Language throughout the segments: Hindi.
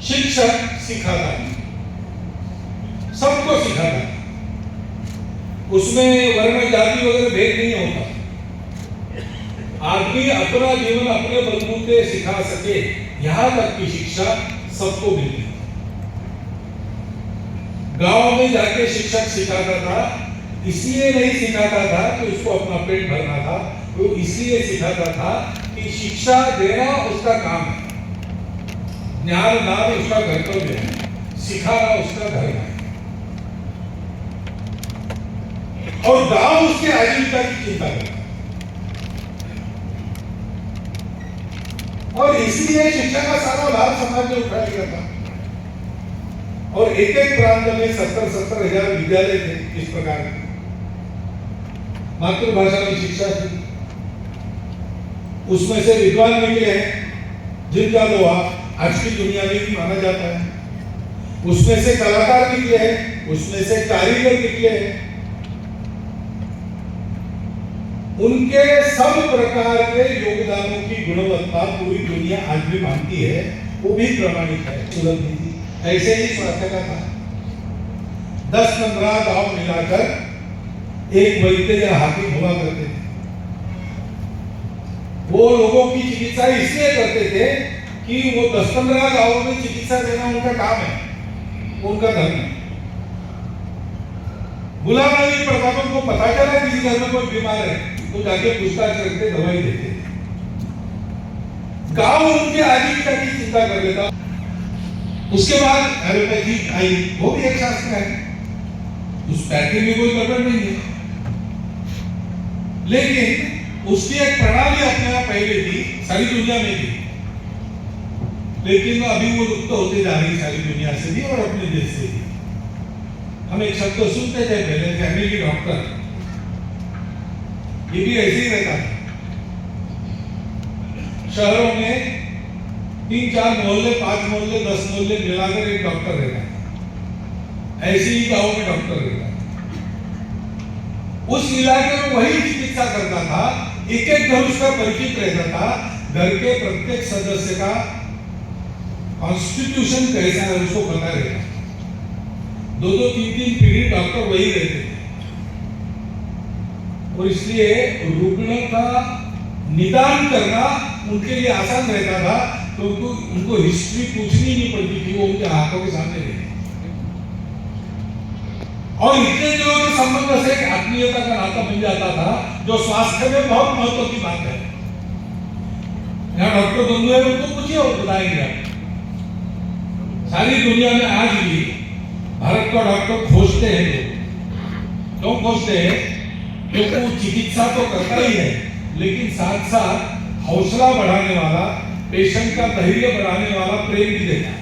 शिक्षक सिखाता है, सबको सिखाता है, उसमें वर्ण जाति वगैरह भेद नहीं होता। आदमी अपना जीवन अपने बलबूते सिखा सके, यहां तक की शिक्षा सबको मिलती है। गांव में जाके शिक्षक सिखाता था, इसलिए नहीं सिखाता था कि उसको अपना पेट भरना था, वो इसलिए सिखाता था कि शिक्षा देना उसका काम है, ज्ञान दान उसका कर्तव्य है, सिखाना उसका धर्म है। और गांव उसके आजीविका की चिंता करता है। और इसलिए शिक्षा का सारा लाभ समाज में उठा लिया था। और एक एक प्रांत में 70,000 विद्यालय थे। इस प्रकार मातृभाषा में शिक्षा थी, उसमें से विद्वान निकले हैं जिनका लोहा आज की दुनिया में भी माना जाता है, उसमें से कलाकार निकले हैं, उसमें से कारीगर निकले हैं। उनके सब प्रकार के योगदानों की गुणवत्ता पूरी दुनिया आज भी मानती है, वो भी प्रमाणित है। सुलभ थी, ऐसे ही स्वास्थ्य का था। 10-15 गांव मिलाकर एक वैद्य या हाकिम हुआ करते थे। वो लोगों की चिकित्सा इसलिए करते थे कि वो 10-15 गांवों में चिकित्सा देना उनका काम है, उनका धर्म है। बुलाना नहीं पड़ता, तो उनको पता चला किसी घर में कोई बीमार है तो जाके पूछताछ करके दवाई देते। गांव उनके आजीविका की चिंता कर लेता। उसके बाद एलोपैथी आई, वो भी एक शास्त्र है, उस पैथी में कोई गड़बड़ नहीं है, लेकिन उसकी एक प्रणाली अपने आप पहले थी, सारी दुनिया में थी, लेकिन अभी वो लुप्त होते जा रही सारी दुनिया से भी और अपने देश से भी। हम एक शब्द सुनते थे पहले, फैमिली डॉक्टर, ये भी ऐसे ही रहता था। शहरों में 3-4 मोहल्ले, 5 मोहल्ले, 10 मोहल्ले मिलाकर एक डॉक्टर रहता है, ऐसे ही गांव में डॉक्टर रहता है। उस इलाके में वही चिकित्सा करता था, एक एक घर उसका परिचित रहता था, घर के प्रत्येक सदस्य का कॉन्स्टिट्यूशन कैसा है उसको पता रहता था। 2-2, 3-3 पीढ़ी डॉक्टर वही रहते थे। और इसलिए रुग्ण का निदान करना उनके लिए आसान रहता था, क्योंकि उनको हिस्ट्री पूछनी नहीं पड़ती थी, वो उनके हाथों के सामने रहती। और इतने दिनों के संबंध से एक आत्मीयता का नाता बन जाता था, जो स्वास्थ्य में बहुत महत्व की बात है। यहाँ डॉक्टर बंधु है, उनको पूछिए, वो बताएंगे। सारी दुनिया में आज भी भारत का डॉक्टर खोजते हैं लोग। क्यों खोजते हैं? क्योंकि वो चिकित्सा तो करता ही है, लेकिन साथ साथ हौसला बढ़ाने वाला, पेशेंट का धैर्य बढ़ाने वाला प्रेम भी देता है,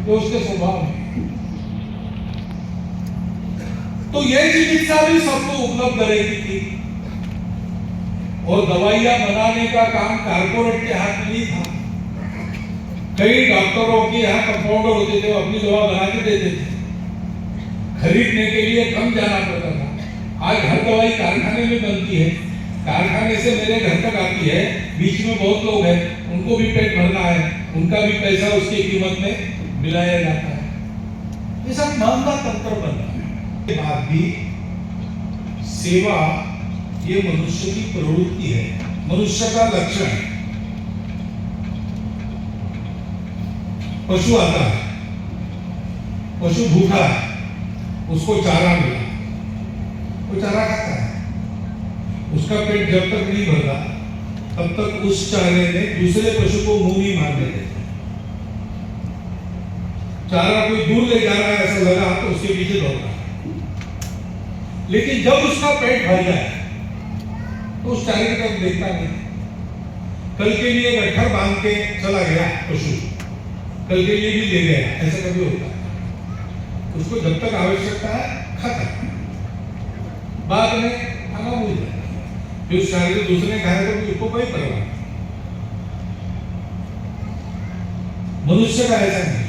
तो उसके स्वभाव में। तो यह चिकित्सा भी सबको उपलब्ध रहती थी, और दवाइयां बनाने का काम कारपोरेट के हाथ में नहीं था। कई डॉक्टरों के यहाँ कंपाउंडर होते थे, वो अपनी दवा बना के देते थे, खरीदने के लिए कम जाना पड़ता था। आज हर दवाई कारखाने में बनती है, कारखाने से मेरे घर तक आती है, बीच में बहुत लोग हैं, उनको भी पेट भरना है, उनका भी पैसा उसकी कीमत में मिलाया जाता है। ये सब महंगा तंत्र बन रहा है। के बाद भी सेवा ये मनुष्य की प्रवृत्ति है, मनुष्य का लक्षण है। पशु आता है, पशु भूखा है, उसको चारा मिला, वो चारा खाता है, उसका पेट जब तक नहीं भरता तब तक उस चारे में दूसरे पशु को मुंह नहीं मारने देता। चारा कोई दूर ले जा रहा है ऐसा लगा तो उसके पीछे दौड़ता है, लेकिन जब उसका पेट भर जाए तो उस चारे की तरफ देखता नहीं। कल के लिए गट्ठर बांध के चला गया पशु, कल के लिए भी ले गया, ऐसा कभी होता है। उसको जब तक आवश्यकता है खाता है, बाद में खाना भूल जाता है। फिर उस चारे को दूसरे खाए तो उसको कोई परवाह नहीं। मनुष्य का ऐसा नहीं,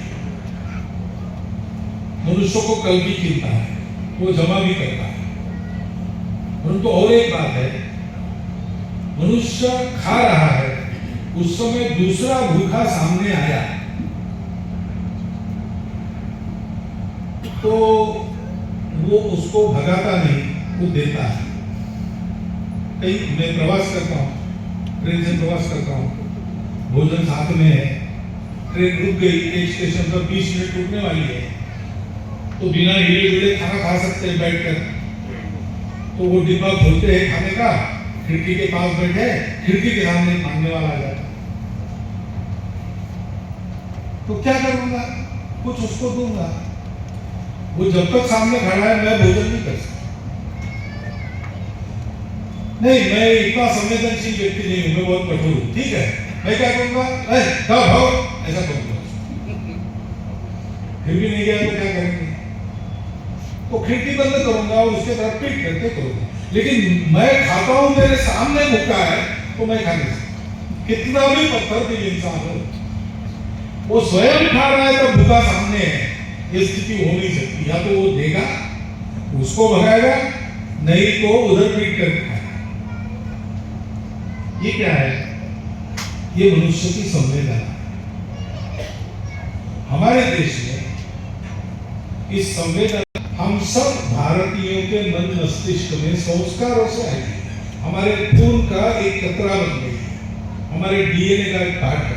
मनुष्य को कल की चिंता है, वो जमा भी करता है। परंतु और एक बात है, मनुष्य खा रहा है, उस समय दूसरा भूखा सामने आया तो वो उसको भगाता नहीं, वो देता है। कहीं मैं प्रवास करता हूँ, ट्रेन से प्रवास करता हूँ, भोजन साथ में है, ट्रेन रुक गई, एक स्टेशन पर 20 मिनट रुकने वाली है, तो बिना हिले डुले खाना खा सकते हैं बैठकर। तो वो डिब्बा खोलते हैं खाने का, खिड़की के पास बैठे, खिड़की के सामने मांगने वाला आ जाता, तो क्या करूंगा? कुछ उसको दूंगा। वो जब तक सामने खड़ा है मैं भोजन नहीं कर सकता। नहीं, मैं इतना संवेदनशील व्यक्ति नहीं हूं, मैं बहुत कठोर हूं। ठीक है, मैं क्या करूंगा? ऐसा करूंगा। फिर भी नहीं गया तो क्या करेंगे? तो खिड़की बंद करूंगा और उसके तरफ पीट करके करूंगा। लेकिन मैं खाता हूं, मेरे सामने भूखा है तो मैं खा नहीं सकता, कितना भी पत्थर दिल इंसान हो। वो स्वयं खा रहा है तो भूखा सामने है, ये स्थिति हो नहीं सकती। या तो वो देगा, उसको भगाएगा, नहीं तो उधर पीट करके खाएगा। ये क्या है? ये मनुष्य की संवेदना। हमारे देश में इस संवेदना हम सब भारतीयों के मन मस्तिष्क में संस्कारों से आई है, हमारे खून का एक कतरा बन गई है, हमारे डीएनए का एक पार्ट है।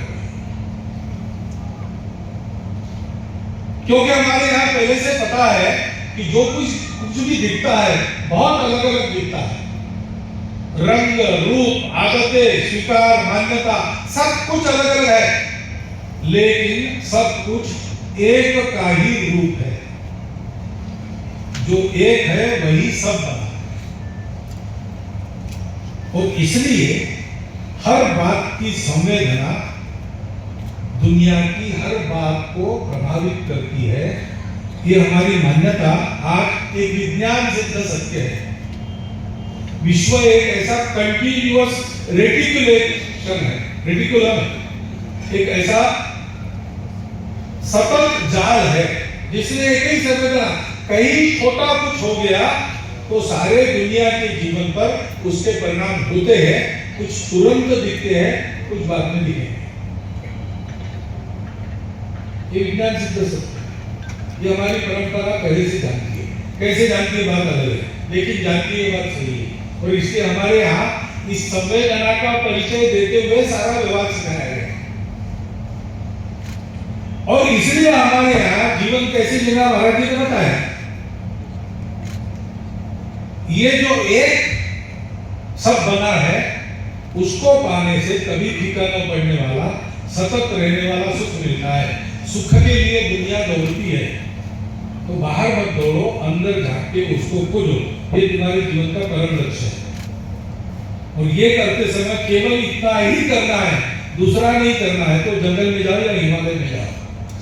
क्योंकि हमारे यहाँ पहले से पता है कि जो कुछ भी दिखता है बहुत अलग अलग दिखता है, रंग, रूप, आदतें, स्वीकार, मान्यता, सब कुछ अलग अलग है, लेकिन सब कुछ एक का ही रूप है। जो एक है वही सब बना, और इसलिए हर बात की संवेदना दुनिया की हर बात को प्रभावित करती है। ये हमारी मान्यता आज एक विज्ञान सिद्ध सत्य है। विश्व एक ऐसा कंटिन्यूअस रेटिकुलेशन है, रेटिकुलम एक ऐसा सतत जाल है जिसने एक ही संवेदना, कहीं छोटा कुछ हो गया तो सारे दुनिया के जीवन पर उसके परिणाम होते हैं। कुछ तुरंत दिखते हैं, कुछ बाद में दिखेंगे। ये विज्ञान सिद्ध सत्य है। ये हमारी परंपरा पहले से जानती है। कैसे जानती है बात अलग है, लेकिन जानती है बात सही है। और इसलिए हमारे यहाँ इस संवेदना का परिचय देते हुए सारा व्यवहार सिखाया गया है। और इसलिए हमारे यहाँ जीवन कैसे जीना महाराज जी ने बताया। ये जो एक सब बना है, उसको पाने से कभी फीका न पड़ने वाला, सतत रहने वाला सुख मिलता है। सुख के लिए दुनिया दौड़ती है, तो बाहर मत दौड़ो, अंदर जाके उसको खोजो। ये तुम्हारे जीवन का परम लक्ष्य है। और ये करते समय केवल इतना ही करना है, दूसरा नहीं करना है। तो जंगल में जाओ या हिमालय में जाओ,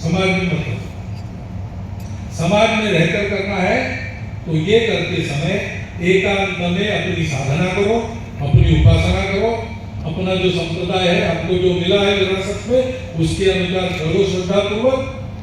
समाज में मत करो। समाज में रहकर करना है तो ये करते समय एकांत में अपनी साधना करो, अपनी उपासना करो, अपना जो संप्रदाय है, आपको जो मिला है विरासत में, उसके अनुसार चलो श्रद्धा पूर्वक।